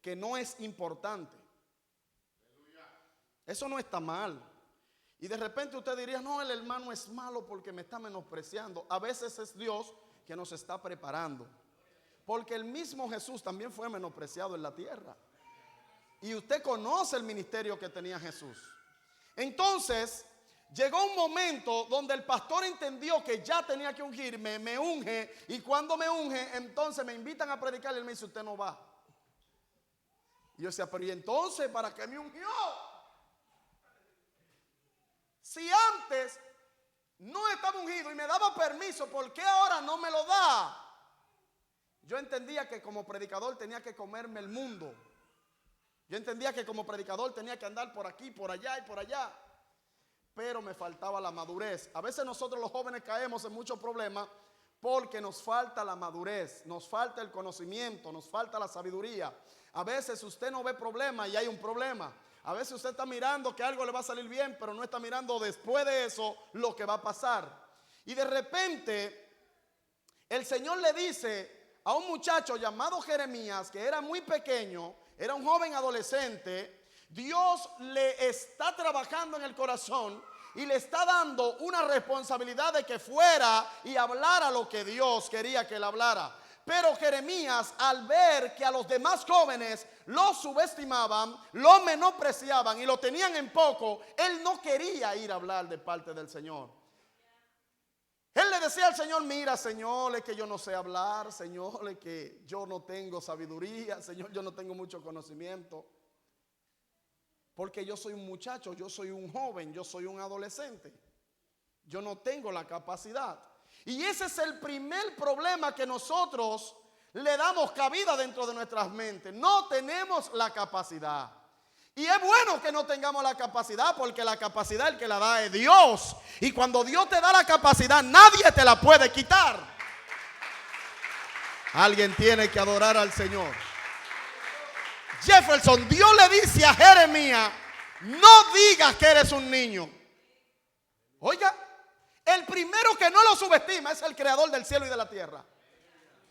que no es importante. Eso no está mal. Y de repente usted diría, no, el hermano es malo porque me está menospreciando. A veces es Dios que nos está preparando. Porque el mismo Jesús también fue menospreciado en la tierra. Y usted conoce el ministerio que tenía Jesús. Entonces, llegó un momento donde el pastor entendió que ya tenía que ungirme, me unge. Y cuando me unge, entonces me invitan a predicar y él me dice, usted no va. Y yo decía, pero ¿y entonces para qué me ungió? Si antes no estaba ungido y me daba permiso, ¿por qué ahora no me lo da? Yo entendía que como predicador tenía que comerme el mundo. Yo entendía que como predicador tenía que andar por aquí, por allá y por allá. Pero me faltaba la madurez. A veces nosotros los jóvenes caemos en muchos problemas porque nos falta la madurez, nos falta el conocimiento, nos falta la sabiduría. A veces usted no ve problema y hay un problema. A veces usted está mirando que algo le va a salir bien, pero no está mirando después de eso lo que va a pasar. Y de repente el Señor le dice a un muchacho llamado Jeremías, que era muy pequeño, era un joven adolescente. Dios le está trabajando en el corazón y le está dando una responsabilidad de que fuera y hablara lo que Dios quería que él hablara. Pero Jeremías, al ver que a los demás jóvenes lo subestimaban, lo menospreciaban y lo tenían en poco, él no quería ir a hablar de parte del Señor. Él le decía al Señor, mira, Señor, es que yo no sé hablar, Señor, es que yo no tengo sabiduría, Señor, yo no tengo mucho conocimiento. Porque yo soy un muchacho, yo soy un joven, yo soy un adolescente. Yo no tengo la capacidad. Y ese es el primer problema que nosotros le damos cabida dentro de nuestras mentes. No tenemos la capacidad. Y es bueno que no tengamos la capacidad, porque la capacidad el que la da es Dios. Y cuando Dios te da la capacidad, nadie te la puede quitar. Alguien tiene que adorar al Señor. Jefferson, Dios le dice a Jeremías, no digas que eres un niño. Oiga, el primero que no lo subestima es el creador del cielo y de la tierra.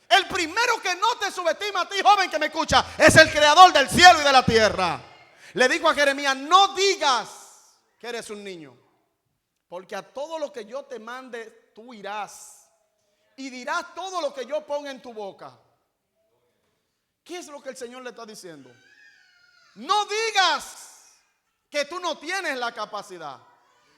El primero que no te subestima a ti, joven que me escucha, es el creador del cielo y de la tierra. Le dijo a Jeremías, no digas que eres un niño, porque a todo lo que yo te mande, tú irás y dirás todo lo que yo ponga en tu boca. ¿Qué es lo que el Señor le está diciendo? No digas que tú no tienes la capacidad.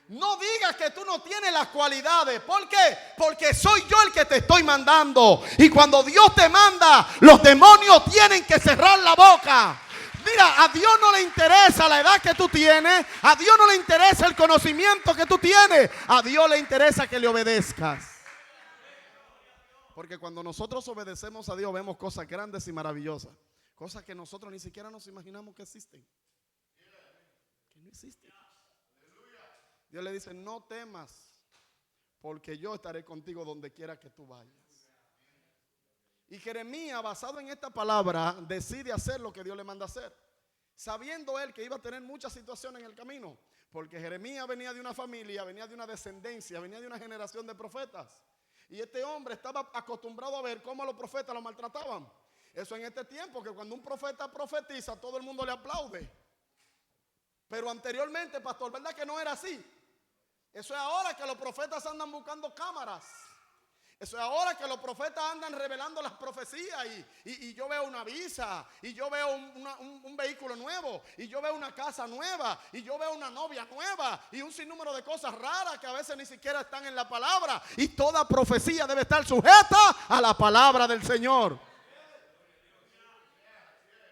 No digas que tú no tienes las cualidades. ¿Por qué? Porque soy yo el que te estoy mandando. Y cuando Dios te manda, los demonios tienen que cerrar la boca. Mira, a Dios no le interesa la edad que tú tienes. A Dios no le interesa el conocimiento que tú tienes. A Dios le interesa que le obedezcas. Porque cuando nosotros obedecemos a Dios, vemos cosas grandes y maravillosas. Cosas que nosotros ni siquiera nos imaginamos que existen. Que no existen. Dios le dice, no temas, porque yo estaré contigo donde quiera que tú vayas. Y Jeremías, basado en esta palabra, decide hacer lo que Dios le manda hacer, sabiendo él que iba a tener muchas situaciones en el camino. Porque Jeremías venía de una familia, venía de una descendencia, venía de una generación de profetas. Y este hombre estaba acostumbrado a ver cómo a los profetas lo maltrataban. Eso en este tiempo, que cuando un profeta profetiza, todo el mundo le aplaude. Pero anteriormente, pastor, ¿verdad que no era así? Eso es ahora que los profetas andan buscando cámaras. Eso es ahora que los profetas andan revelando las profecías y yo veo una visa, y yo veo un vehículo nuevo, y yo veo una casa nueva, y yo veo una novia nueva, y un sinnúmero de cosas raras que a veces ni siquiera están en la palabra. Y toda profecía debe estar sujeta a la palabra del Señor.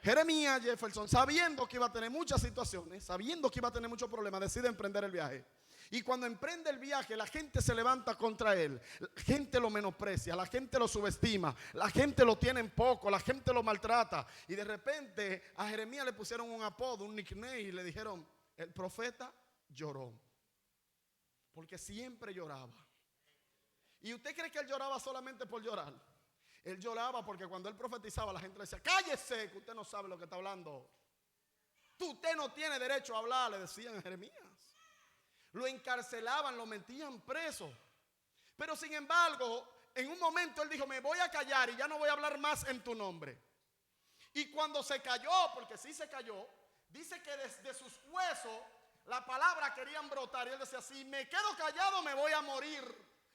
Jeremías, Jefferson, sabiendo que iba a tener muchas situaciones, sabiendo que iba a tener muchos problemas, decide emprender el viaje. Y cuando emprende el viaje, la gente se levanta contra él. La gente lo menosprecia, la gente lo subestima, la gente lo tiene en poco, la gente lo maltrata. Y de repente a Jeremías le pusieron un apodo, un nickname, y le dijeron, el profeta lloró. Porque siempre lloraba. ¿Y usted cree que él lloraba solamente por llorar? Él lloraba porque cuando él profetizaba, la gente le decía, cállese, que usted no sabe lo que está hablando. Usted no tiene derecho a hablar, le decían a Jeremías. Lo encarcelaban, lo metían preso. Pero sin embargo, en un momento él dijo, me voy a callar y ya no voy a hablar más en tu nombre. Y cuando se cayó, porque sí se cayó, dice que desde sus huesos la palabra querían brotar. Y él decía, si me quedo callado me voy a morir,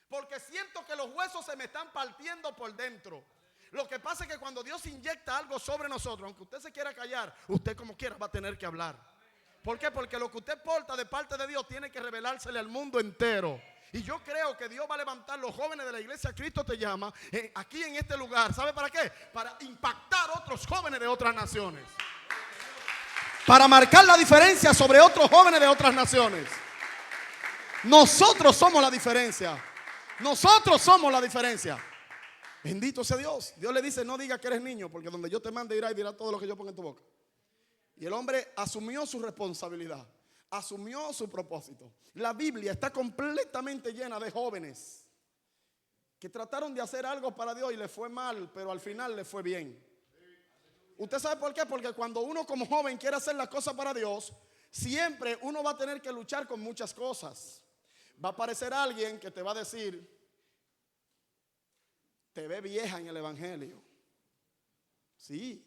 porque siento que los huesos se me están partiendo por dentro. Lo que pasa es que cuando Dios inyecta algo sobre nosotros, aunque usted se quiera callar, usted como quiera va a tener que hablar. ¿Por qué? Porque lo que usted porta de parte de Dios tiene que revelársele al mundo entero. Y yo creo que Dios va a levantar los jóvenes de la iglesia Cristo Te Llama aquí en este lugar. ¿Sabe para qué? Para impactar a otros jóvenes de otras naciones. Para marcar la diferencia sobre otros jóvenes de otras naciones. Nosotros somos la diferencia. Nosotros somos la diferencia. Bendito sea Dios. Dios le dice, no diga que eres niño, porque donde yo te mande irá y dirá todo lo que yo ponga en tu boca. Y el hombre asumió su responsabilidad, asumió su propósito. La Biblia está completamente llena de jóvenes que trataron de hacer algo para Dios y les fue mal, pero al final les fue bien. ¿Usted sabe por qué? Porque cuando uno como joven quiere hacer las cosas para Dios, siempre uno va a tener que luchar con muchas cosas. Va a aparecer alguien que te va a decir, te ve vieja en el evangelio. Sí.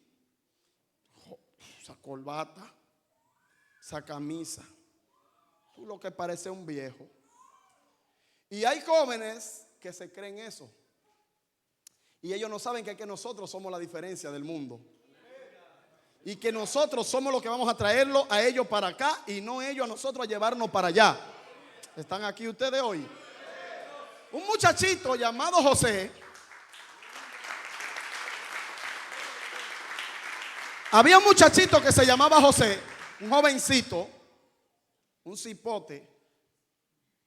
Esa corbata, esa camisa, tú lo que parece un viejo. Y hay jóvenes que se creen eso. Y ellos no saben que nosotros somos la diferencia del mundo. Y que nosotros somos los que vamos a traerlo a ellos para acá y no ellos a nosotros a llevarnos para allá. ¿Están aquí ustedes hoy? Un muchachito llamado José. Había un muchachito que se llamaba José, un jovencito, un cipote,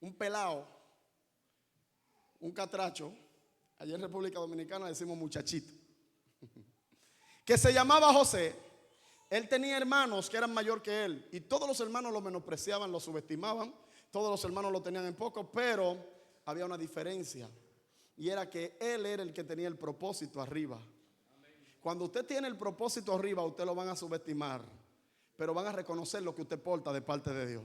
un pelao, un catracho. Allá en República Dominicana decimos muchachito. Que se llamaba José. Él tenía hermanos que eran mayor que él y todos los hermanos lo menospreciaban, lo subestimaban. Todos los hermanos lo tenían en poco, pero había una diferencia. Y era que él era el que tenía el propósito arriba. Cuando usted tiene el propósito arriba, usted lo van a subestimar, pero van a reconocer lo que usted porta de parte de Dios.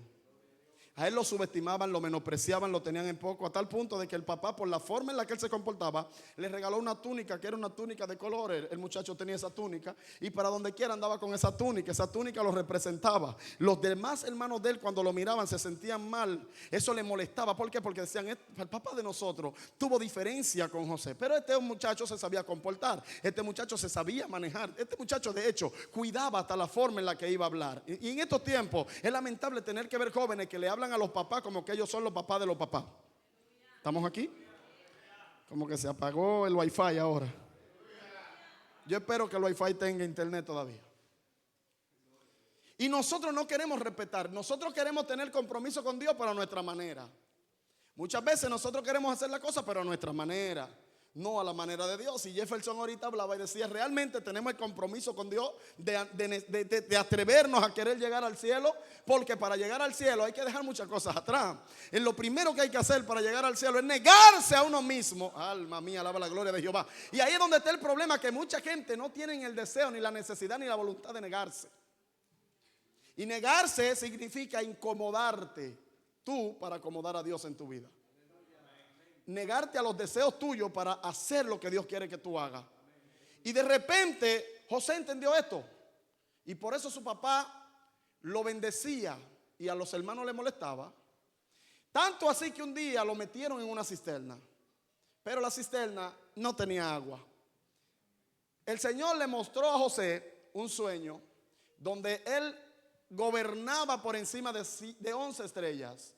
A él lo subestimaban, lo menospreciaban, lo tenían en poco, a tal punto de que el papá, por la forma en la que él se comportaba, le regaló una túnica que era una túnica de colores. El muchacho tenía esa túnica y para donde quiera andaba con esa túnica lo representaba. Los demás hermanos de él, cuando lo miraban, se sentían mal. Eso le molestaba. ¿Por qué? Porque decían, el papá de nosotros tuvo diferencia con José, pero este muchacho se sabía comportar, este muchacho se sabía manejar, este muchacho de hecho cuidaba hasta la forma en la que iba a hablar. Y en estos tiempos es lamentable tener que ver jóvenes que le hablan a los papás como que ellos son los papás de los papás. ¿Estamos aquí? Como que se apagó el wifi ahora. Yo espero que el wifi tenga internet todavía. Y nosotros no queremos respetar. Nosotros queremos tener compromiso con Dios, pero a nuestra manera. Muchas veces nosotros queremos hacer la cosa, pero a nuestra manera, no a la manera de Dios. Y Jefferson ahorita hablaba y decía, realmente tenemos el compromiso con Dios de atrevernos a querer llegar al cielo, porque para llegar al cielo hay que dejar muchas cosas atrás. Y lo primero que hay que hacer para llegar al cielo es negarse a uno mismo. Alma mía, alaba la gloria de Jehová. Y ahí es donde está el problema, que mucha gente no tiene el deseo, ni la necesidad, ni la voluntad de negarse. Y negarse significa incomodarte tú para acomodar a Dios en tu vida. Negarte a los deseos tuyos para hacer lo que Dios quiere que tú hagas. Y de repente José entendió esto, y por eso su papá lo bendecía y a los hermanos le molestaba. Tanto así que un día lo metieron en una cisterna, pero la cisterna no tenía agua. El Señor le mostró a José un sueño donde él gobernaba por encima de 11 estrellas.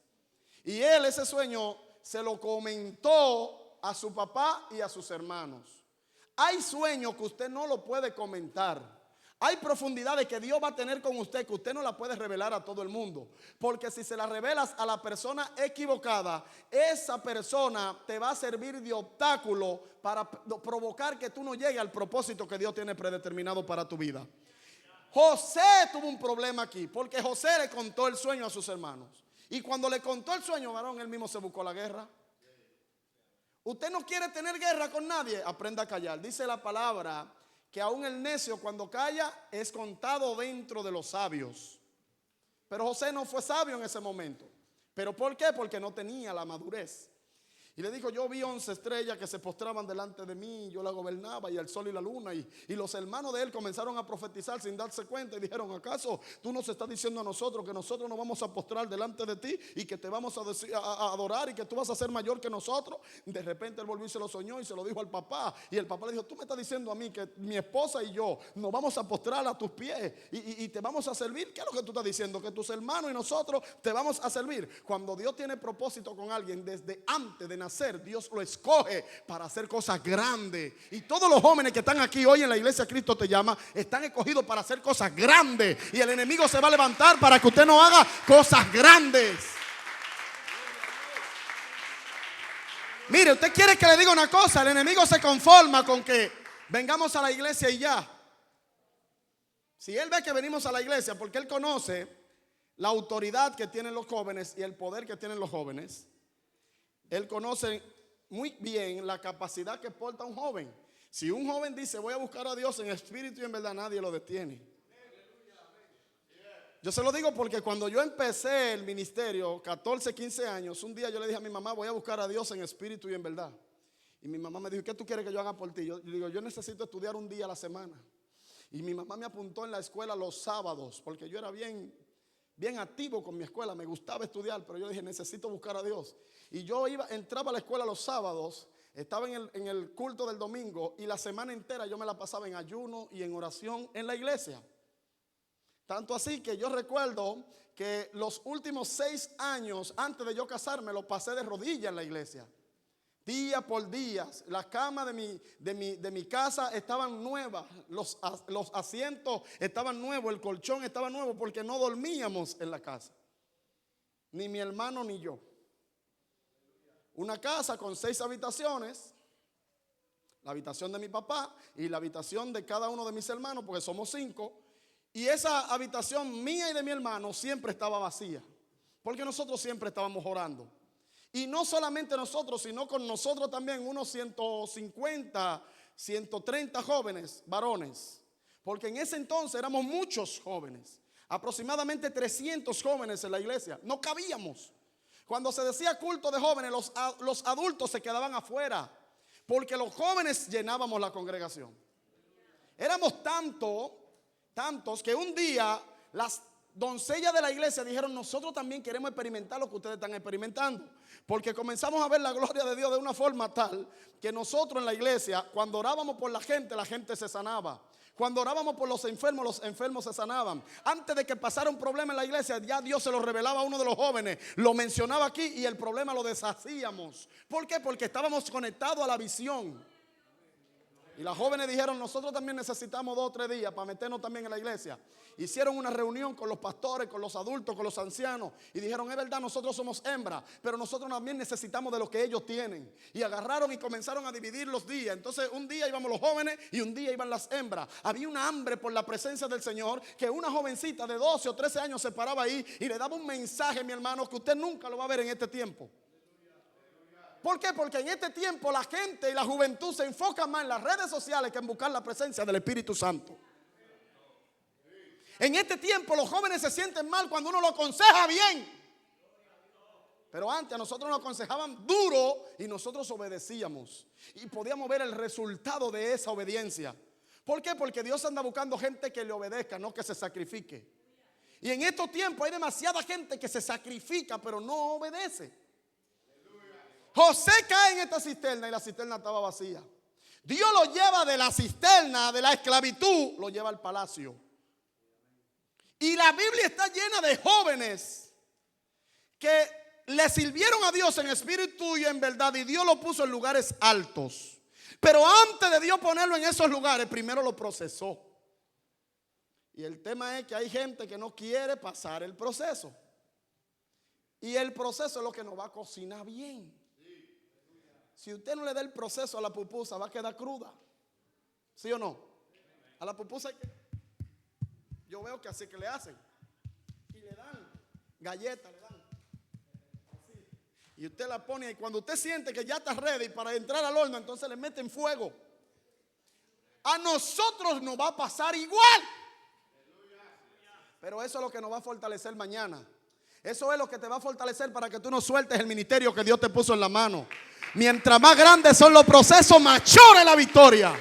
Y él ese sueño se lo comentó a su papá y a sus hermanos. Hay sueños que usted no lo puede comentar. Hay profundidades que Dios va a tener con usted que usted no la puede revelar a todo el mundo. Porque si se la revelas a la persona equivocada, esa persona te va a servir de obstáculo para provocar que tú no llegues al propósito que Dios tiene predeterminado para tu vida. José tuvo un problema aquí, porque José le contó el sueño a sus hermanos. Y cuando le contó el sueño, varón, él mismo se buscó la guerra. Usted no quiere tener guerra con nadie, aprenda a callar. Dice la palabra que aún el necio cuando calla es contado dentro de los sabios. Pero José no fue sabio en ese momento. ¿Pero por qué? Porque no tenía la madurez. Y le dijo, yo vi 11 estrellas que se postraban delante de mí, yo la gobernaba, y el sol y la luna. Y los hermanos de él comenzaron a profetizar sin darse cuenta y dijeron, ¿acaso tú nos estás diciendo a nosotros que nosotros nos vamos a postrar delante de ti y que te vamos a adorar y que tú vas a ser mayor que nosotros? De repente él volvió y se lo soñó y se lo dijo al papá. Y el papá le dijo, tú me estás diciendo a mí que mi esposa y yo nos vamos a postrar a tus pies y te vamos a servir. ¿Qué es lo que tú estás diciendo? Que tus hermanos y nosotros te vamos a servir. Cuando Dios tiene propósito con alguien, desde antes de nacer, Dios lo escoge para hacer cosas grandes. Y todos los jóvenes que están aquí hoy en la iglesia Cristo Te Llama están escogidos para hacer cosas grandes. Y el enemigo se va a levantar para que usted no haga cosas grandes. Mire, usted quiere que le diga una cosa. El enemigo se conforma con que vengamos a la iglesia y ya. Si él ve que venimos a la iglesia porque él conoce la autoridad que tienen los jóvenes y el poder que tienen los jóvenes, él conoce muy bien la capacidad que porta un joven. Si un joven dice voy a buscar a Dios en espíritu y en verdad, nadie lo detiene. Yo se lo digo porque cuando yo empecé el ministerio, 14, 15 años, un día yo le dije a mi mamá, voy a buscar a Dios en espíritu y en verdad. Y mi mamá me dijo, ¿qué tú quieres que yo haga por ti? Yo digo, yo necesito estudiar un día a la semana. Y mi mamá me apuntó en la escuela los sábados, porque yo era bien activo con mi escuela, me gustaba estudiar, pero yo dije, necesito buscar a Dios. Y yo entraba a la escuela los sábados, estaba en el culto del domingo, y la semana entera yo me la pasaba en ayuno y en oración en la iglesia. Tanto así que yo recuerdo que los últimos 6 años antes de yo casarme lo pasé de rodillas en la iglesia. Día por día, las camas de mi casa estaban nuevas, los asientos estaban nuevos, el colchón estaba nuevo porque no dormíamos en la casa, ni mi hermano ni yo. Una casa con 6 habitaciones, la habitación de mi papá y la habitación de cada uno de mis hermanos, porque somos 5, y esa habitación mía y de mi hermano siempre estaba vacía, porque nosotros siempre estábamos orando. Y no solamente nosotros, sino con nosotros también unos 150, 130 jóvenes, varones. Porque en ese entonces éramos muchos jóvenes, aproximadamente 300 jóvenes en la iglesia. No cabíamos. Cuando se decía culto de jóvenes, los adultos se quedaban afuera, porque los jóvenes llenábamos la congregación. Éramos tantos que un día las doncellas de la iglesia dijeron, nosotros también queremos experimentar lo que ustedes están experimentando. Porque comenzamos a ver la gloria de Dios de una forma tal que nosotros en la iglesia, cuando orábamos por la gente se sanaba. Cuando orábamos por los enfermos se sanaban. Antes de que pasara un problema en la iglesia, ya Dios se lo revelaba a uno de los jóvenes, lo mencionaba aquí y el problema lo deshacíamos. ¿Por qué? Porque estábamos conectados a la visión. Y las jóvenes dijeron, nosotros también necesitamos 2 o 3 días para meternos también en la iglesia. Hicieron una reunión con los pastores, con los adultos, con los ancianos. Y dijeron, es verdad, nosotros somos hembras, pero nosotros también necesitamos de lo que ellos tienen. Y agarraron y comenzaron a dividir los días. Entonces un día íbamos los jóvenes y un día iban las hembras. Había una hambre por la presencia del Señor, que una jovencita de 12 o 13 años se paraba ahí y le daba un mensaje, mi hermano, que usted nunca lo va a ver en este tiempo. ¿Por qué? Porque en este tiempo la gente y la juventud se enfocan más en las redes sociales que en buscar la presencia del Espíritu Santo. En este tiempo los jóvenes se sienten mal cuando uno lo aconseja bien. Pero antes a nosotros nos aconsejaban duro y nosotros obedecíamos. Y podíamos ver el resultado de esa obediencia. ¿Por qué? Porque Dios anda buscando gente que le obedezca, no que se sacrifique. Y en estos tiempos hay demasiada gente que se sacrifica pero no obedece. José cae en esta cisterna y la cisterna estaba vacía. Dios lo lleva de la cisterna, de la esclavitud, lo lleva al palacio. Y la Biblia está llena de jóvenes que le sirvieron a Dios en espíritu y en verdad, y Dios lo puso en lugares altos. Pero antes de Dios ponerlo en esos lugares, primero lo procesó. Y el tema es que hay gente que no quiere pasar el proceso. Y el proceso es lo que nos va a cocinar bien. Si usted no le da el proceso a la pupusa, va a quedar cruda. ¿Sí o no? A la pupusa yo veo que así que le hacen. Y le dan galletas, le dan así. Y usted la pone y cuando usted siente que ya está ready para entrar al horno, entonces le meten fuego. A nosotros nos va a pasar igual. Pero eso es lo que nos va a fortalecer mañana. Eso es lo que te va a fortalecer para que tú no sueltes el ministerio que Dios te puso en la mano. Mientras más grandes son los procesos, mayor es la victoria.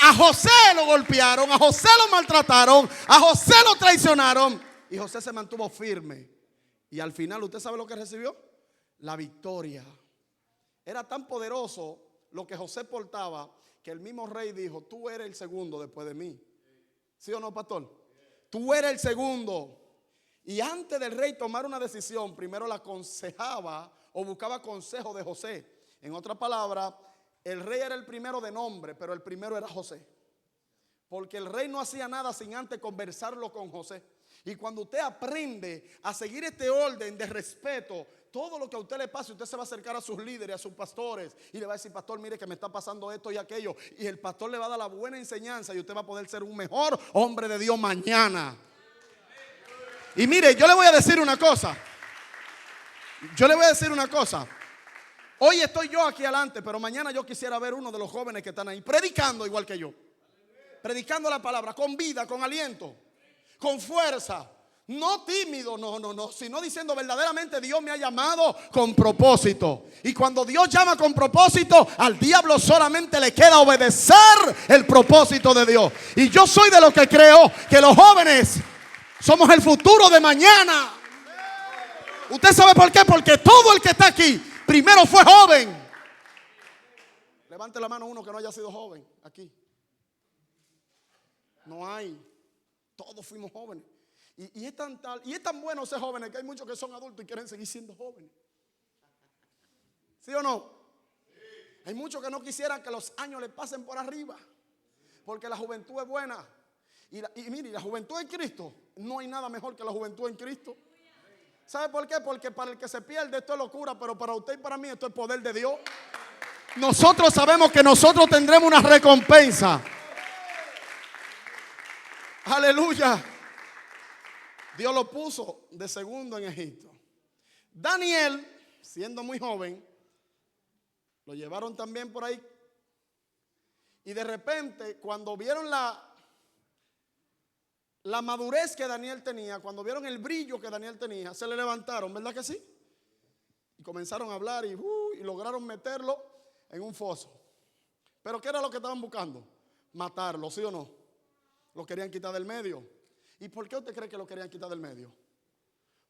A José lo golpearon, a José lo maltrataron, a José lo traicionaron. Y José se mantuvo firme. Y al final, ¿usted sabe lo que recibió? La victoria. Era tan poderoso lo que José portaba que el mismo rey dijo: tú eres el segundo después de mí. ¿Sí o no, pastor? Tú eres el segundo. Y antes del rey tomar una decisión, primero la aconsejaba o buscaba consejo de José. En otras palabras, el rey era el primero de nombre, pero el primero era José. Porque el rey no hacía nada sin antes conversarlo con José. Y cuando usted aprende a seguir este orden de respeto, todo lo que a usted le pase, usted se va a acercar a sus líderes, a sus pastores, y le va a decir: pastor, mire que me está pasando esto y aquello. Y el pastor le va a dar la buena enseñanza y usted va a poder ser un mejor hombre de Dios mañana. Y mire, yo le voy a decir una cosa. Hoy estoy yo aquí adelante, pero mañana yo quisiera ver uno de los jóvenes que están ahí predicando igual que yo. Predicando la palabra con vida, con aliento, con fuerza. No tímido, no, sino diciendo: verdaderamente Dios me ha llamado con propósito. Y cuando Dios llama con propósito, al diablo solamente le queda obedecer el propósito de Dios. Y yo soy de los que creo que los jóvenes somos el futuro de mañana. ¿Usted sabe por qué? Porque todo el que está aquí primero fue joven. Levante la mano uno que no haya sido joven aquí. No hay. Todos fuimos jóvenes. Y es tan bueno ser jóvenes que hay muchos que son adultos y quieren seguir siendo jóvenes. ¿Sí o no? Sí. Hay muchos que no quisieran que los años les pasen por arriba, porque la juventud es buena. Y mire, la juventud en Cristo, no hay nada mejor que la juventud en Cristo. ¿Sabe por qué? Porque para el que se pierde esto es locura, pero para usted y para mí esto es poder de Dios. Nosotros sabemos que nosotros tendremos una recompensa. Aleluya. Dios lo puso de segundo en Egipto. Daniel, siendo muy joven, lo llevaron también por ahí. Y de repente, cuando vieron la madurez que Daniel tenía, cuando vieron el brillo que Daniel tenía, se le levantaron, ¿verdad que sí? Y comenzaron a hablar y lograron meterlo en un foso. ¿Pero qué era lo que estaban buscando? Matarlo, ¿sí o no? Lo querían quitar del medio. ¿Y por qué usted cree que lo querían quitar del medio?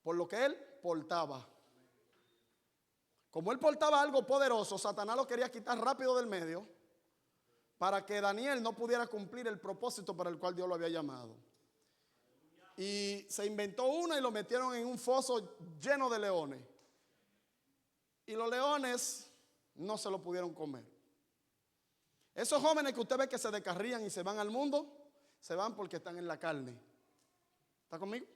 Por lo que él portaba. Como él portaba algo poderoso, Satanás lo quería quitar rápido del medio para que Daniel no pudiera cumplir el propósito para el cual Dios lo había llamado. Y se inventó una y lo metieron en un foso lleno de leones. Y los leones no se lo pudieron comer. Esos jóvenes que usted ve que se descarrían y se van al mundo, se van porque están en la carne. ¿Está conmigo?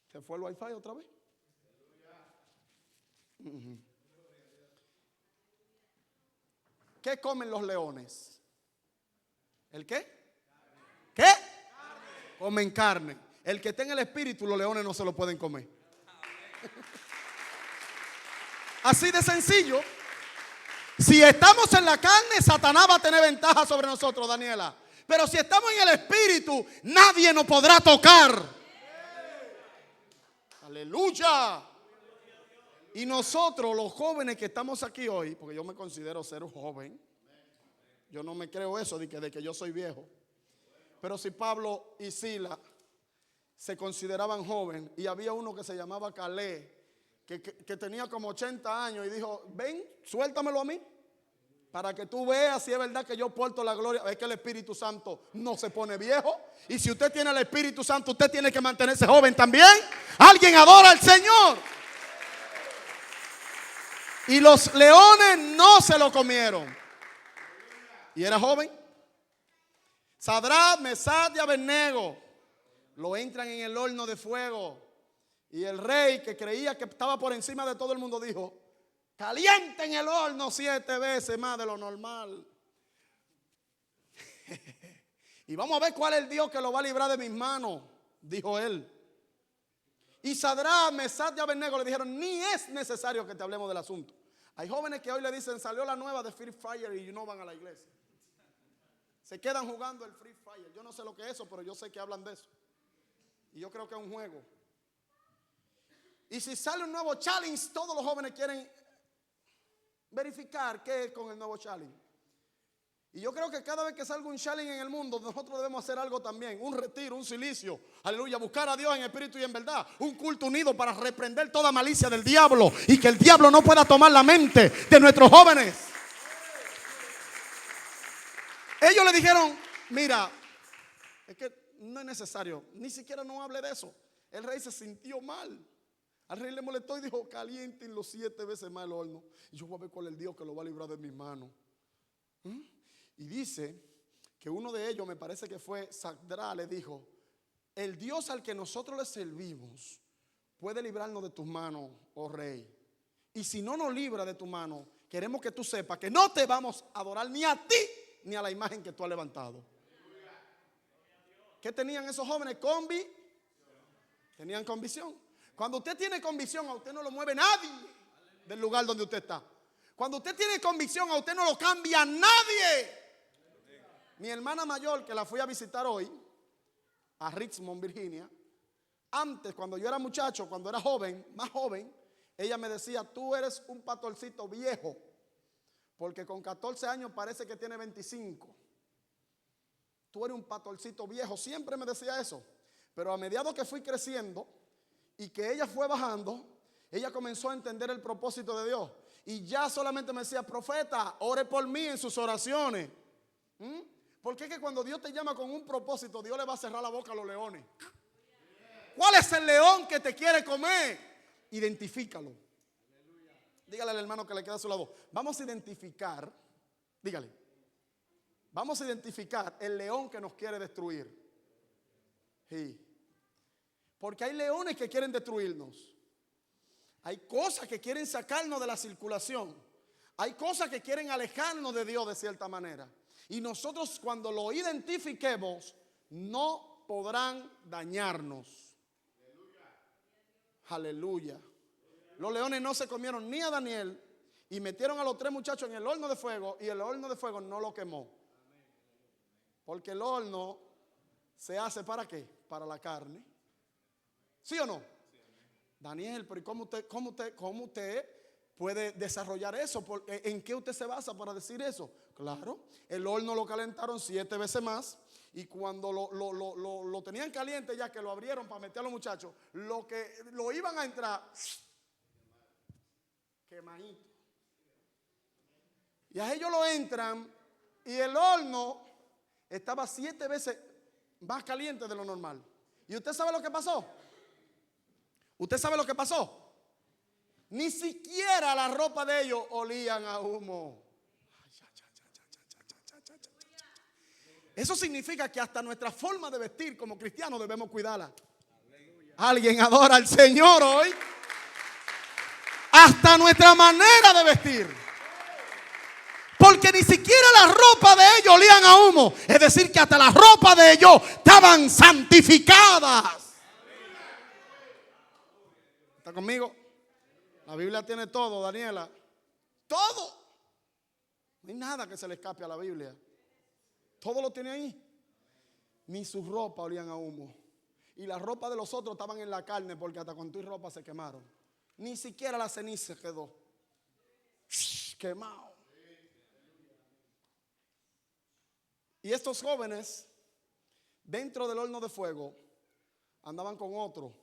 ¿Se fue el wifi otra vez? ¿Qué comen los leones? ¿El qué? ¿Qué? Carne. Comen carne. El que tenga el espíritu, los leones no se lo pueden comer. Así de sencillo. Si estamos en la carne, Satanás va a tener ventaja sobre nosotros, Daniela. Pero si estamos en el espíritu, nadie nos podrá tocar. Aleluya. Y nosotros, los jóvenes que estamos aquí hoy, porque yo me considero ser un joven, yo no me creo eso de que yo soy viejo. Pero si Pablo y Sila se consideraban jóvenes, y había uno que se llamaba Caleb, que tenía como 80 años y dijo: ven, suéltamelo a mí, para que tú veas si es verdad que yo porto la gloria. Es que el Espíritu Santo no se pone viejo. Y si usted tiene el Espíritu Santo, usted tiene que mantenerse joven también. Alguien adora al Señor. Y los leones no se lo comieron. Y era joven. Sadrach, Mesach y Abednego lo entran en el horno de fuego. Y el rey, que creía que estaba por encima de todo el mundo, dijo: calienten el horno 7 veces más de lo normal. Y vamos a ver cuál es el Dios que lo va a librar de mis manos, dijo él. Y Sadrach, Mesach y Abednego le dijeron: ni es necesario que te hablemos del asunto. Hay jóvenes que hoy le dicen: salió la nueva de Free Fire, y no van a la iglesia. Se quedan jugando el Free Fire. Yo no sé lo que es eso, pero yo sé que hablan de eso. Y yo creo que es un juego. Y si sale un nuevo challenge, todos los jóvenes quieren verificar qué es con el nuevo challenge. Y yo creo que cada vez que salga un challenge en el mundo, nosotros debemos hacer algo también. Un retiro, un silicio, aleluya, buscar a Dios en espíritu y en verdad. Un culto unido para reprender toda malicia del diablo y que el diablo no pueda tomar la mente de nuestros jóvenes. Ellos le dijeron, mira, es que no es necesario, ni siquiera no hable de eso. El rey se sintió mal. Al rey le molestó y dijo, calientenlo 7 veces más el horno. Y yo voy a ver cuál es el Dios que lo va a librar de mis manos. Y dice que uno de ellos, me parece que fue Sadrá, le dijo, el Dios al que nosotros le servimos puede librarnos de tus manos, oh rey. Y si no nos libra de tu mano, queremos que tú sepas que no te vamos a adorar ni a ti ni a la imagen que tú has levantado. ¿Qué tenían esos jóvenes? Tenían convicción. Cuando usted tiene convicción, a usted no lo mueve nadie del lugar donde usted está. Cuando usted tiene convicción, a usted no lo cambia nadie. Mi hermana mayor, que la fui a visitar hoy, a Richmond, Virginia, antes, cuando yo era muchacho, cuando era joven, más joven, ella me decía, tú eres un pastorcito viejo, porque con 14 años parece que tiene 25. Tú eres un pastorcito viejo, siempre me decía eso. Pero a medida que fui creciendo y que ella fue bajando, ella comenzó a entender el propósito de Dios. Y ya solamente me decía, profeta, ore por mí en sus oraciones. Porque es que cuando Dios te llama con un propósito, Dios le va a cerrar la boca a los leones. ¿Cuál es el león que te quiere comer? Identifícalo. Dígale al hermano que le queda a su lado. Vamos a identificar, dígale, vamos a identificar el león que nos quiere destruir. Sí. Porque hay leones que quieren destruirnos. Hay cosas que quieren sacarnos de la circulación. Hay cosas que quieren alejarnos de Dios de cierta manera. Y nosotros cuando lo identifiquemos, no podrán dañarnos. Aleluya. Los leones no se comieron ni a Daniel y metieron a los 3 muchachos en el horno de fuego y el horno de fuego no lo quemó. Porque el horno se hace ¿para qué? Para la carne. ¿Sí o no? Daniel, pero ¿cómo usted puede desarrollar eso? ¿En qué usted se basa para decir eso? Claro, el horno lo calentaron 7 veces más y cuando lo tenían caliente ya que lo abrieron para meter a los muchachos, lo iban a entrar quemadito. Y a ellos lo entran y el horno estaba 7 veces más caliente de lo normal. ¿Y usted sabe lo que pasó? ¿Usted sabe lo que pasó? Ni siquiera la ropa de ellos olían a humo. Eso significa que hasta nuestra forma de vestir como cristianos debemos cuidarla. ¿Alguien adora al Señor hoy? Hasta nuestra manera de vestir. Porque ni siquiera la ropa de ellos olían a humo. Es decir, que hasta la ropa de ellos estaban santificadas. ¿Está conmigo? La Biblia tiene todo, Daniela. Todo. No hay nada que se le escape a la Biblia. Todo lo tiene ahí. Ni su ropa olían a humo. Y la ropa de los otros estaban en la carne porque hasta con tu ropa se quemaron. Ni siquiera la ceniza quedó. Quemado. Y estos jóvenes, dentro del horno de fuego, andaban con otro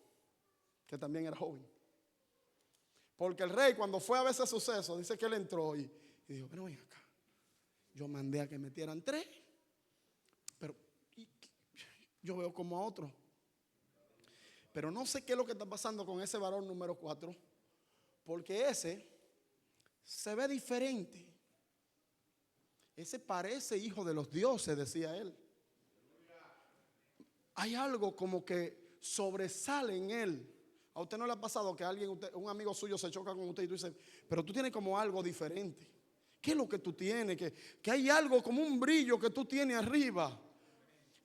que también era joven. Porque el rey, cuando fue a ver ese suceso, dice que él entró y dijo, pero ven acá, yo mandé a que metieran 3, pero yo veo como a otro. Pero no sé qué es lo que está pasando con ese varón número 4, porque ese se ve diferente. Ese parece hijo de los dioses, decía él. Hay algo como que sobresale en él. ¿A usted no le ha pasado que un amigo suyo se choca con usted y tú dices, pero tú tienes como algo diferente? ¿Qué es lo que tú tienes? Que hay algo como un brillo que tú tienes arriba.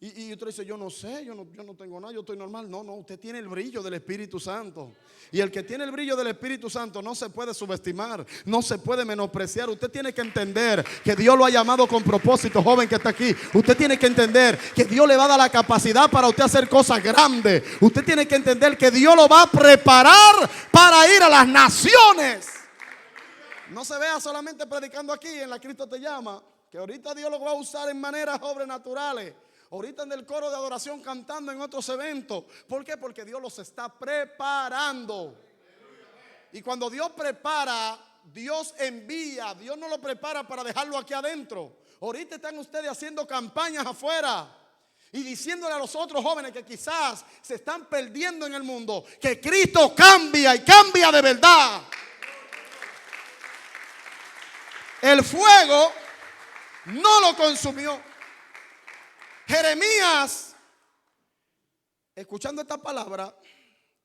Y usted dice, yo no sé, yo no tengo nada, yo estoy normal. No, usted tiene el brillo del Espíritu Santo. Y el que tiene el brillo del Espíritu Santo no se puede subestimar, no se puede menospreciar. Usted tiene que entender que Dios lo ha llamado con propósito, joven que está aquí. Usted tiene que entender que Dios le va a dar la capacidad para usted hacer cosas grandes. Usted tiene que entender que Dios lo va a preparar para ir a las naciones. No se vea solamente predicando aquí en la Cristo Te Llama, que ahorita Dios lo va a usar en maneras sobrenaturales. Ahorita en el coro de adoración cantando en otros eventos. ¿Por qué? Porque Dios los está preparando. Y cuando Dios prepara, Dios envía. Dios no lo prepara para dejarlo aquí adentro. Ahorita están ustedes haciendo campañas afuera y diciéndole a los otros jóvenes que quizás se están perdiendo en el mundo, que Cristo cambia y cambia de verdad. El fuego no lo consumió. Jeremías, escuchando esta palabra,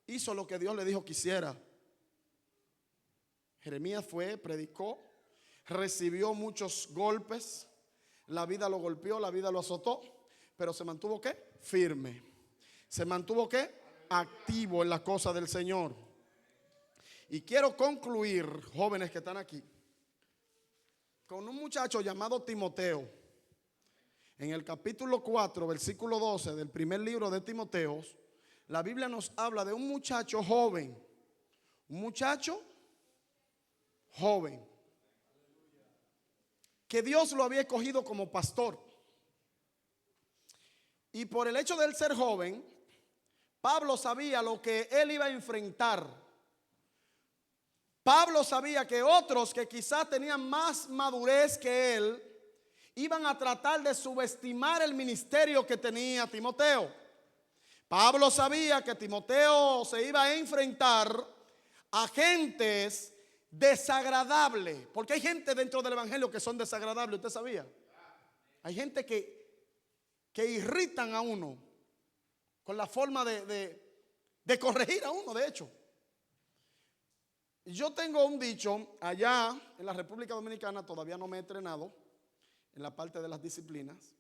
hizo lo que Dios le dijo que hiciera. Jeremías fue, predicó, recibió muchos golpes, la vida lo golpeó, la vida lo azotó, pero se mantuvo ¿qué? Firme. Se mantuvo ¿qué? Activo en las cosas del Señor. Y quiero concluir, jóvenes que están aquí, con un muchacho llamado Timoteo. En el capítulo 4, versículo 12 del primer libro de Timoteo, la Biblia nos habla de un muchacho joven. Un muchacho joven que Dios lo había escogido como pastor. Y por el hecho de él ser joven, Pablo sabía lo que él iba a enfrentar. Pablo sabía que otros que quizás tenían más madurez que él iban a tratar de subestimar el ministerio que tenía Timoteo. Pablo sabía que Timoteo se iba a enfrentar a gentes desagradables, porque hay gente dentro del evangelio que son desagradables, ¿usted sabía? Hay gente que irritan a uno con la forma de corregir a uno, de hecho. Yo tengo un dicho allá en la República Dominicana, todavía no me he entrenado en la parte de las disciplinas.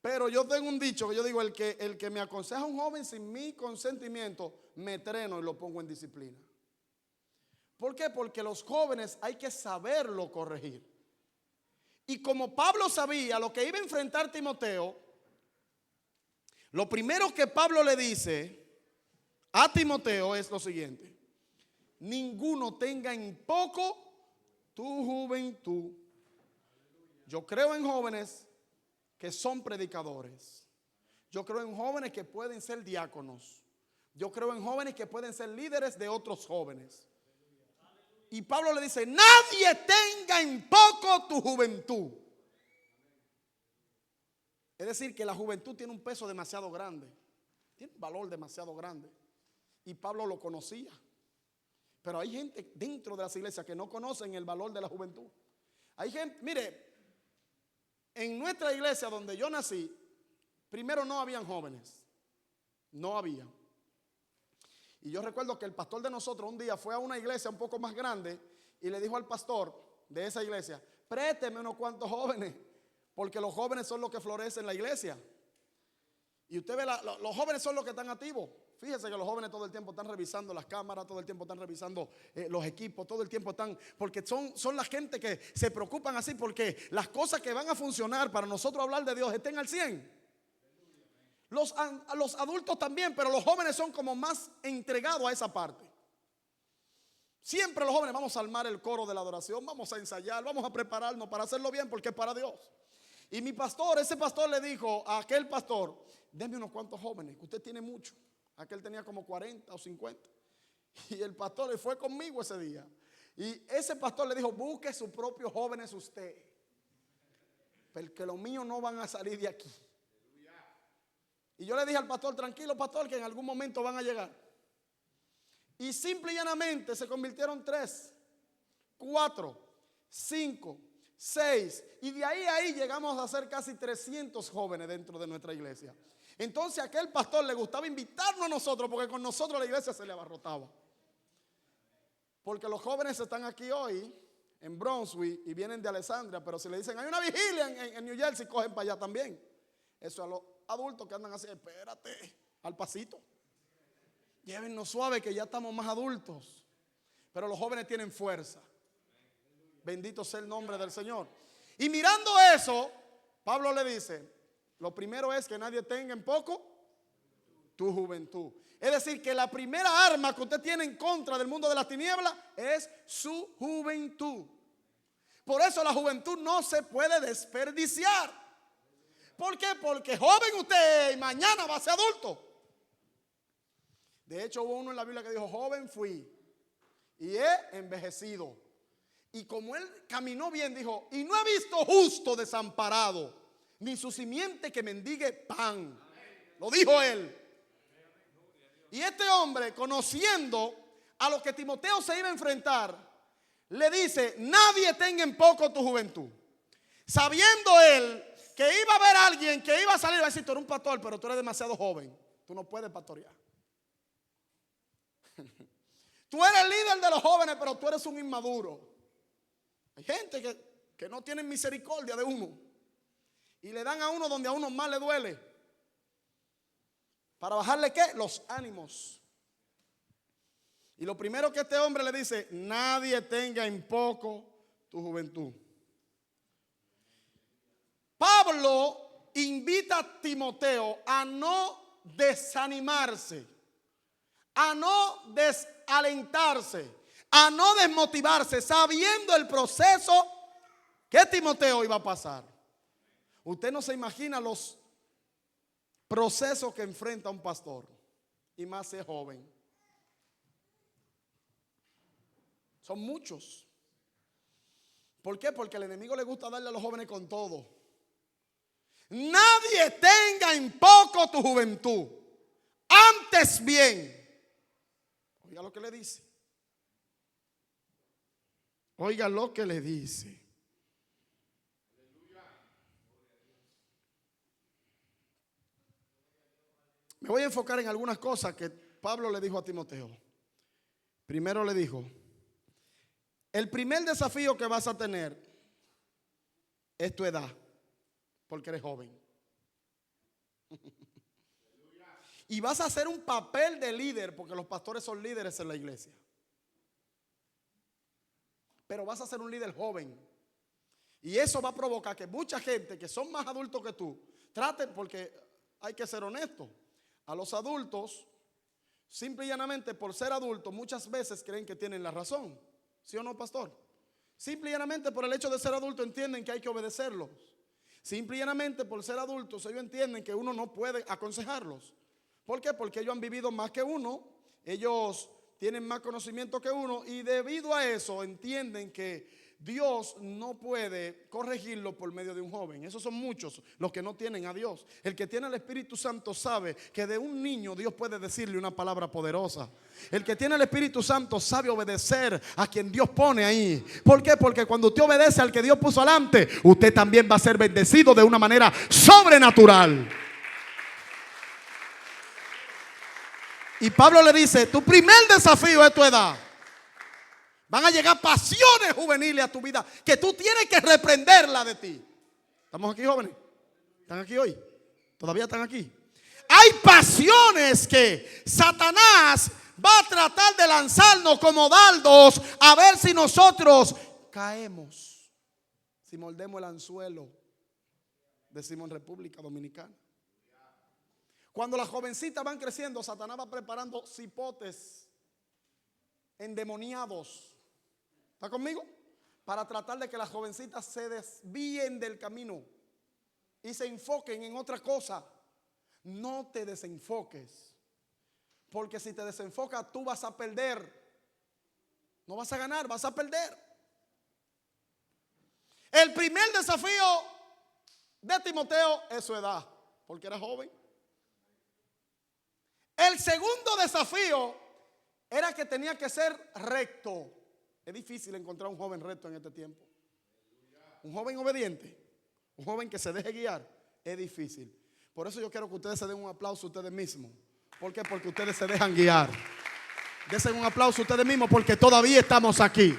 Pero yo tengo un dicho que yo digo, el que me aconseja a un joven sin mi consentimiento, me entreno y lo pongo en disciplina. ¿Por qué? Porque los jóvenes hay que saberlo corregir. Y como Pablo sabía lo que iba a enfrentar Timoteo, lo primero que Pablo le dice a Timoteo es lo siguiente: ninguno tenga en poco tu juventud. Yo creo en jóvenes que son predicadores. Yo creo en jóvenes que pueden ser diáconos. Yo creo en jóvenes que pueden ser líderes de otros jóvenes. Y Pablo le dice: nadie tenga en poco tu juventud. Es decir, que la juventud tiene un peso demasiado grande. Tiene un valor demasiado grande. Y Pablo lo conocía. Pero hay gente dentro de las iglesias que no conocen el valor de la juventud. Hay gente, mire, en nuestra iglesia donde yo nací, primero no habían jóvenes. No había. Y yo recuerdo que el pastor de nosotros un día fue a una iglesia un poco más grande y le dijo al pastor de esa iglesia: présteme unos cuantos jóvenes, porque los jóvenes son los que florecen en la iglesia. Y usted ve, los jóvenes son los que están activos. Fíjese que los jóvenes todo el tiempo están revisando las cámaras, todo el tiempo están revisando los equipos, todo el tiempo están, porque son la gente que se preocupan así porque las cosas que van a funcionar para nosotros hablar de Dios estén al 100. Los adultos también, pero los jóvenes son como más entregados a esa parte. Siempre los jóvenes vamos a armar el coro de la adoración, vamos a ensayar, vamos a prepararnos para hacerlo bien porque es para Dios. Y mi pastor, ese pastor le dijo a aquel pastor: deme unos cuantos jóvenes, que usted tiene mucho. Aquel tenía como 40 o 50. Y el pastor le fue conmigo ese día. Y ese pastor le dijo: busque sus propios jóvenes usted, porque los míos no van a salir de aquí. Y yo le dije al pastor: tranquilo, pastor, que en algún momento van a llegar. Y simple y llanamente se convirtieron 3, 4, 5, 6. Y de ahí llegamos a ser casi 300 jóvenes dentro de nuestra iglesia. Entonces a aquel pastor le gustaba invitarnos a nosotros, porque con nosotros la iglesia se le abarrotaba. Porque los jóvenes están aquí hoy en Brunswick y vienen de Alessandria, pero si le dicen hay una vigilia en New Jersey, cogen para allá también. Eso a los adultos que andan así, espérate, al pasito. Llévennos suave que ya estamos más adultos. Pero los jóvenes tienen fuerza. Bendito sea el nombre del Señor. Y mirando eso, Pablo le dice, lo primero es que nadie tenga en poco tu juventud. Es decir, que la primera arma que usted tiene en contra del mundo de las tinieblas es su juventud. Por eso la juventud no se puede desperdiciar. ¿Por qué? Porque joven usted y mañana va a ser adulto. De hecho, hubo uno en la Biblia que dijo, joven fui y he envejecido. Y como él caminó bien, dijo, y no he visto justo desamparado, ni su simiente que mendigue pan. Lo dijo él. Y este hombre, conociendo a lo que Timoteo se iba a enfrentar, le dice, nadie tenga en poco tu juventud. Sabiendo él que iba a haber alguien que iba a salir y va a decir, tú eres un pastor, pero tú eres demasiado joven. Tú no puedes pastorear. Tú eres el líder de los jóvenes, pero tú eres un inmaduro. Hay gente que no tiene misericordia de uno. Y le dan a uno donde a uno más le duele. ¿Para bajarle qué? Los ánimos. Y lo primero que este hombre le dice, nadie tenga en poco tu juventud. Pablo invita a Timoteo a no desanimarse, a no desalentarse, a no desmotivarse, sabiendo el proceso que Timoteo iba a pasar. Usted no se imagina los procesos que enfrenta un pastor, y más si es joven. Son muchos. ¿Por qué? Porque al enemigo le gusta darle a los jóvenes con todo. Nadie tenga en poco tu juventud. Antes bien. Oiga lo que le dice. Oiga lo que le dice. Me voy a enfocar en algunas cosas que Pablo le dijo a Timoteo. Primero le dijo, el primer desafío que vas a tener es tu edad, porque eres joven. Y vas a hacer un papel de líder, porque los pastores son líderes en la iglesia. Pero vas a ser un líder joven. Y eso va a provocar que mucha gente que son más adultos que tú traten, porque hay que ser honesto. A los adultos, simple y llanamente por ser adultos, muchas veces creen que tienen la razón. ¿Sí o no, pastor? Simple y llanamente por el hecho de ser adulto entienden que hay que obedecerlos. Simple y llanamente por ser adultos ellos entienden que uno no puede aconsejarlos. ¿Por qué? Porque ellos han vivido más que uno, ellos tienen más conocimiento que uno y debido a eso entienden que Dios no puede corregirlo por medio de un joven. Esos son muchos los que no tienen a Dios. El que tiene el Espíritu Santo sabe que de un niño Dios puede decirle una palabra poderosa. El que tiene el Espíritu Santo sabe obedecer a quien Dios pone ahí. ¿Por qué? Porque cuando usted obedece al que Dios puso adelante, usted también va a ser bendecido de una manera sobrenatural. Y Pablo le dice, tu primer desafío es tu edad. Van a llegar pasiones juveniles a tu vida que tú tienes que reprenderla de ti. ¿Estamos aquí, jóvenes? ¿Están aquí hoy? ¿Todavía están aquí? Hay pasiones que Satanás va a tratar de lanzarnos como dardos a ver si nosotros caemos. Si mordemos el anzuelo, decimos en República Dominicana. Cuando las jovencitas van creciendo, Satanás va preparando cipotes endemoniados. ¿Está conmigo? Para tratar de que las jovencitas se desvíen del camino y se enfoquen en otra cosa. No te desenfoques, porque si te desenfocas tú vas a perder. No vas a ganar, vas a perder. El primer desafío de Timoteo es su edad, porque era joven. El segundo desafío era que tenía que ser recto. Es difícil encontrar un joven recto en este tiempo. Un joven obediente, un joven que se deje guiar, es difícil. Por eso yo quiero que ustedes se den un aplauso a ustedes mismos. ¿Por qué? Porque ustedes se dejan guiar. Desen un aplauso a ustedes mismos porque todavía estamos aquí.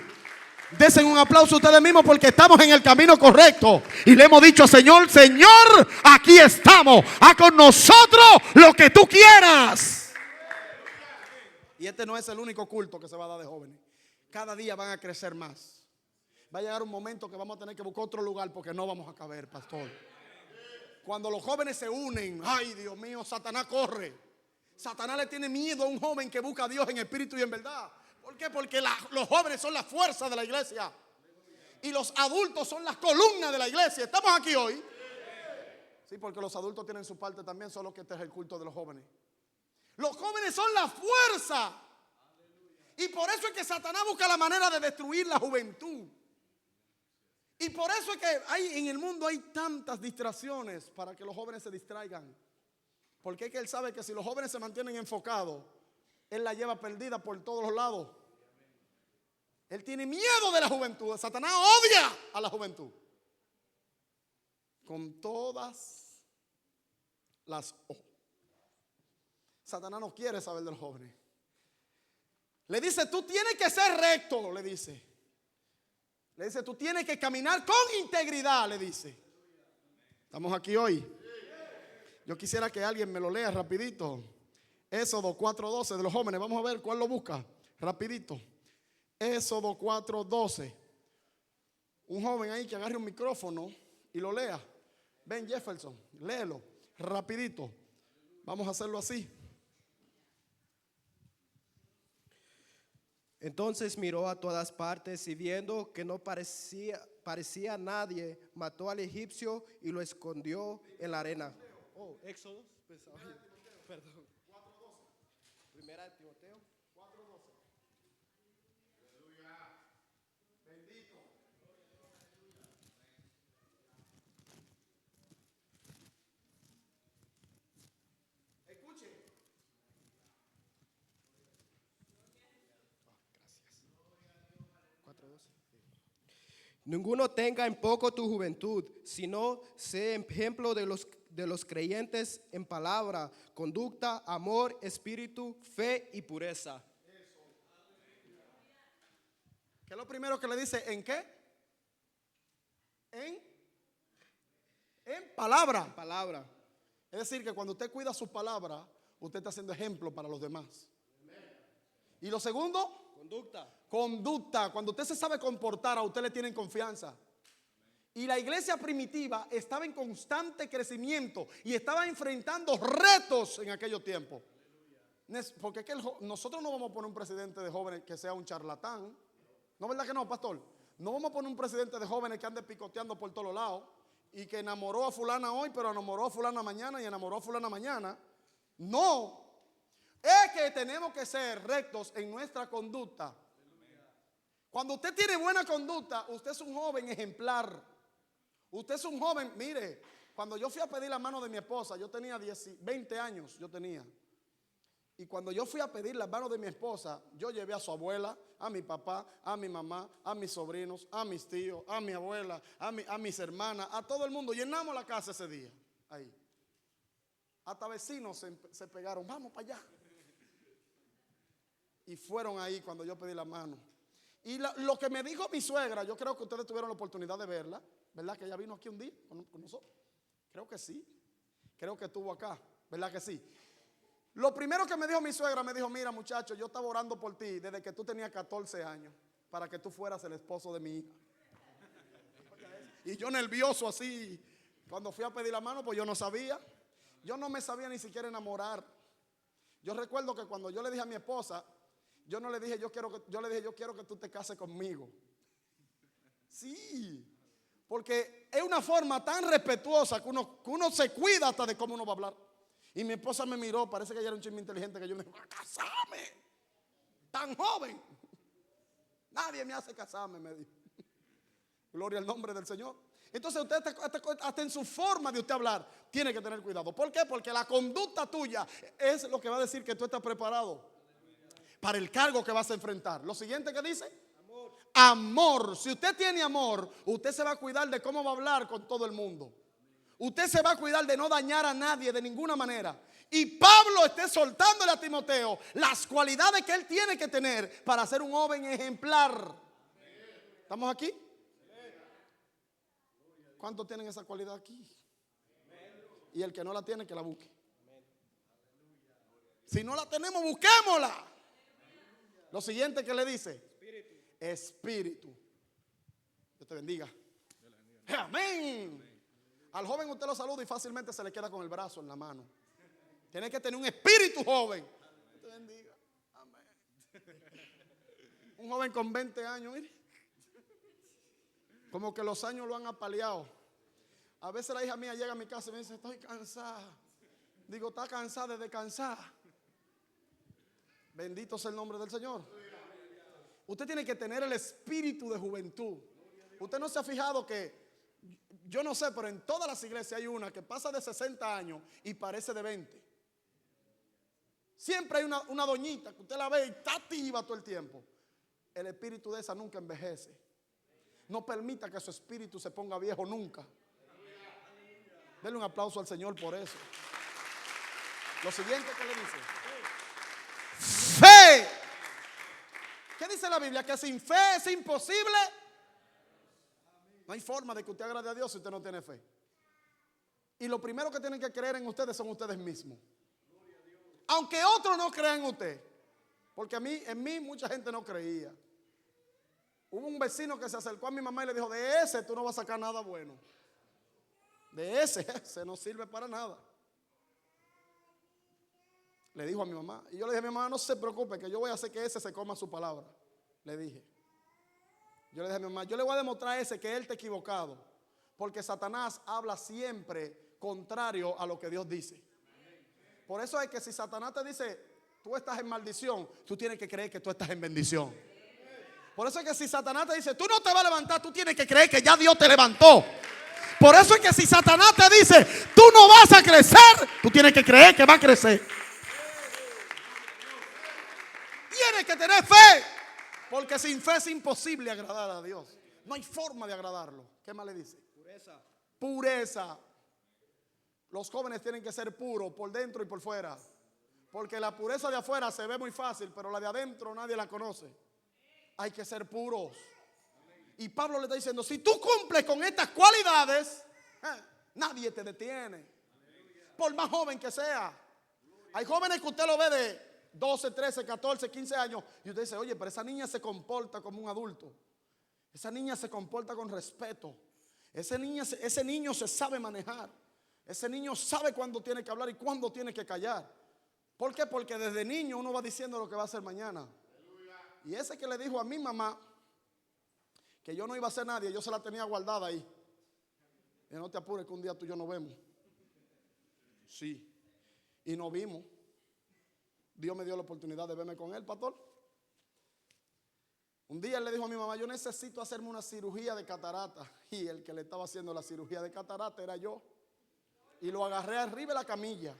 Desen un aplauso a ustedes mismos porque estamos en el camino correcto. Y le hemos dicho, Señor, Señor, aquí estamos. Haz con nosotros lo que tú quieras. Y este no es el único culto que se va a dar de jóvenes. Cada día van a crecer más. Va a llegar un momento que vamos a tener que buscar otro lugar porque no vamos a caber, pastor. Cuando los jóvenes se unen, ay Dios mío, Satanás corre. Satanás le tiene miedo a un joven que busca a Dios en espíritu y en verdad. ¿Por qué? Porque los jóvenes son la fuerza de la iglesia. Y los adultos son las columnas de la iglesia. ¿Estamos aquí hoy? Sí, porque los adultos tienen su parte también, solo que este es el culto de los jóvenes. Los jóvenes son la fuerza. Y por eso es que Satanás busca la manera de destruir la juventud. Y por eso es que en el mundo hay tantas distracciones para que los jóvenes se distraigan. Porque es que él sabe que si los jóvenes se mantienen enfocados, él la lleva perdida por todos los lados. Él tiene miedo de la juventud. Satanás odia a la juventud. Con todas las ojos. Satanás no quiere saber de los jóvenes. Le dice, tú tienes que ser recto, le dice. Le dice, tú tienes que caminar con integridad, le dice. Estamos aquí hoy. Yo quisiera que alguien me lo lea rapidito. Éxodo 4:12 de los jóvenes. Vamos a ver cuál lo busca. Rapidito. Éxodo 4:12. Un joven ahí que agarre un micrófono y lo lea. Ben Jefferson, léelo rapidito. Vamos a hacerlo así. Entonces miró a todas partes y viendo que no parecía nadie, mató al egipcio y lo escondió en la arena. Oh, Éxodo, perdón. Primera de Timoteo 4:12. Aleluya. Bendito. Escuchen. Ninguno tenga en poco tu juventud, sino sé ejemplo de los creyentes en palabra, conducta, amor, espíritu, fe y pureza. ¿Qué es lo primero que le dice? ¿En qué? En palabra. En palabra. Es decir, que cuando usted cuida su palabra, usted está haciendo ejemplo para los demás. Y lo segundo, conducta. Cuando usted se sabe comportar, a usted le tienen confianza. Y la iglesia primitiva estaba en constante crecimiento y estaba enfrentando retos en aquellos tiempos. Porque es que nosotros no vamos a poner un presidente de jóvenes que sea un charlatán. ¿No es verdad que no, pastor? No vamos a poner un presidente de jóvenes que ande picoteando por todos lados y que enamoró a fulana hoy, pero enamoró a fulana mañana y enamoró a fulana mañana. No. Es que tenemos que ser rectos en nuestra conducta. Cuando usted tiene buena conducta, usted es un joven ejemplar. Usted es un joven, mire, cuando yo fui a pedir la mano de mi esposa, yo tenía 20 años, yo tenía. Y cuando yo fui a pedir la mano de mi esposa, yo llevé a su abuela, a mi papá, a mi mamá, a mis sobrinos, a mis tíos, a mi abuela, a mis hermanas, a todo el mundo. Llenamos la casa ese día, ahí. Hasta vecinos se pegaron, vamos para allá. Y fueron ahí cuando yo pedí la mano. Y lo que me dijo mi suegra, yo creo que ustedes tuvieron la oportunidad de verla, ¿verdad? Que ella vino aquí un día con nosotros. Creo que sí. Creo que estuvo acá, ¿verdad que sí? Lo primero que me dijo mi suegra, me dijo, mira muchacho, yo estaba orando por ti desde que tú tenías 14 años para que tú fueras el esposo de mi hija. Y yo nervioso así, cuando fui a pedir la mano, pues yo no sabía. Yo no me sabía ni siquiera enamorar. Yo recuerdo que cuando yo le dije a mi esposa, yo no le dije, yo quiero que tú te cases conmigo. Sí, porque es una forma tan respetuosa que uno se cuida hasta de cómo uno va a hablar. Y mi esposa me miró, parece que ella era un chisme inteligente, que yo me dije, casarme, tan joven. Nadie me hace casarme, me dijo. Gloria al nombre del Señor. Entonces usted hasta en su forma de usted hablar tiene que tener cuidado. ¿Por qué? Porque la conducta tuya es lo que va a decir que tú estás preparado para el cargo que vas a enfrentar. Lo siguiente que dice, amor. Si usted tiene amor, usted se va a cuidar de cómo va a hablar con todo el mundo. Usted se va a cuidar de no dañar a nadie de ninguna manera. Y Pablo está soltándole a Timoteo las cualidades que él tiene que tener para ser un joven ejemplar. ¿Estamos aquí? ¿Cuántos tienen esa cualidad aquí? Y el que no la tiene, que la busque. Si no la tenemos, busquémosla. Lo siguiente que le dice: Espíritu. Dios te bendiga. Amén. Al joven usted lo saluda y fácilmente se le queda con el brazo en la mano. Tiene que tener un espíritu joven. Dios te bendiga. Amén. Un joven con 20 años, mire, como que los años lo han apaleado. A veces la hija mía llega a mi casa y me dice: estoy cansada. Digo: está cansada de descansar. Bendito sea el nombre del Señor. Usted tiene que tener el espíritu de juventud. Usted no se ha fijado que, yo no sé, pero en todas las iglesias hay una que pasa de 60 años y parece de 20. Siempre hay una doñita que usted la ve y está activa todo el tiempo. El espíritu de esa nunca envejece. No permita que su espíritu se ponga viejo nunca. Denle un aplauso al Señor por eso. Lo siguiente que le dice: fe. ¿Qué dice la Biblia? Que sin fe es imposible. No hay forma de que usted agrade a Dios si usted no tiene fe. Y lo primero que tienen que creer en ustedes son ustedes mismos. Aunque otros no crean en usted. Porque en mí mucha gente no creía. Hubo un vecino que se acercó a mi mamá y le dijo: de ese tú no vas a sacar nada bueno. De ese no sirve para nada. Le dijo a mi mamá. Y yo le dije a mi mamá: no se preocupe, que yo voy a hacer que ese se coma su palabra. Le dije. Yo le dije a mi mamá: yo le voy a demostrar a ese que él está equivocado. Porque Satanás habla siempre contrario a lo que Dios dice. Por eso es que si Satanás te dice: tú estás en maldición, tú tienes que creer que tú estás en bendición. Por eso es que si Satanás te dice: tú no te vas a levantar, tú tienes que creer que ya Dios te levantó. Por eso es que si Satanás te dice: tú no vas a crecer, tú tienes que creer que va a crecer. Tienes que tener fe, porque sin fe es imposible agradar a Dios. No hay forma de agradarlo. ¿Qué más le dice? Pureza. Pureza. Los jóvenes tienen que ser puros por dentro y por fuera. Porque la pureza de afuera se ve muy fácil, pero la de adentro nadie la conoce. Hay que ser puros. Y Pablo le está diciendo: si tú cumples con estas cualidades, nadie te detiene. Por más joven que sea. Hay jóvenes que usted lo ve de 12, 13, 14, 15 años y usted dice: oye, pero esa niña se comporta como un adulto. Esa niña se comporta con respeto. Ese niño se sabe manejar. Ese niño sabe cuándo tiene que hablar y cuándo tiene que callar. ¿Por qué? Porque desde niño uno va diciendo lo que va a hacer mañana. Y ese que le dijo a mi mamá que yo no iba a ser nadie, yo se la tenía guardada ahí. Y no te apures que un día tú y yo nos vemos. Sí. Y nos vimos. Dios me dio la oportunidad de verme con él, pastor. Un día él le dijo a mi mamá: yo necesito hacerme una cirugía de catarata. Y el que le estaba haciendo la cirugía de catarata era yo. Y lo agarré arriba de la camilla.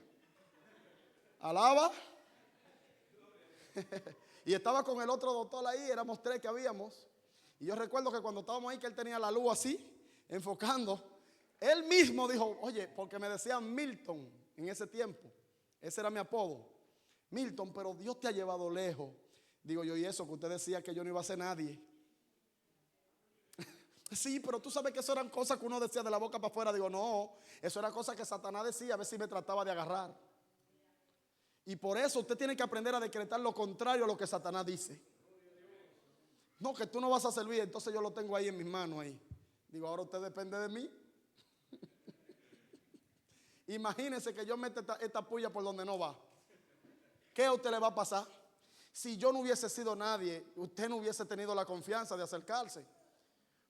Alaba. Y estaba con el otro doctor ahí, éramos 3 que habíamos. Y yo recuerdo que cuando estábamos ahí, que él tenía la luz así, enfocando, él mismo dijo: oye, porque me decían Milton en ese tiempo. Ese era mi apodo. Milton, pero Dios te ha llevado lejos. Digo yo: y eso que usted decía que yo no iba a ser nadie. Sí, pero tú sabes que eso eran cosas que uno decía de la boca para afuera. Digo: no, eso era cosas que Satanás decía a ver si me trataba de agarrar. Y por eso usted tiene que aprender a decretar lo contrario a lo que Satanás dice. No, que tú no vas a servir, entonces yo lo tengo ahí en mis manos ahí. Digo: ahora usted depende de mí. Imagínese que yo meta esta puya por donde no va. ¿Qué a usted le va a pasar? Si yo no hubiese sido nadie, usted no hubiese tenido la confianza de acercarse.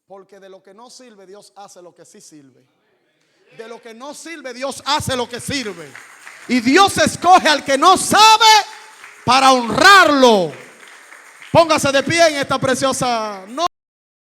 Porque de lo que no sirve, Dios hace lo que sí sirve. De lo que no sirve, Dios hace lo que sirve. Y Dios escoge al que no sabe para honrarlo. Póngase de pie en esta preciosa noche.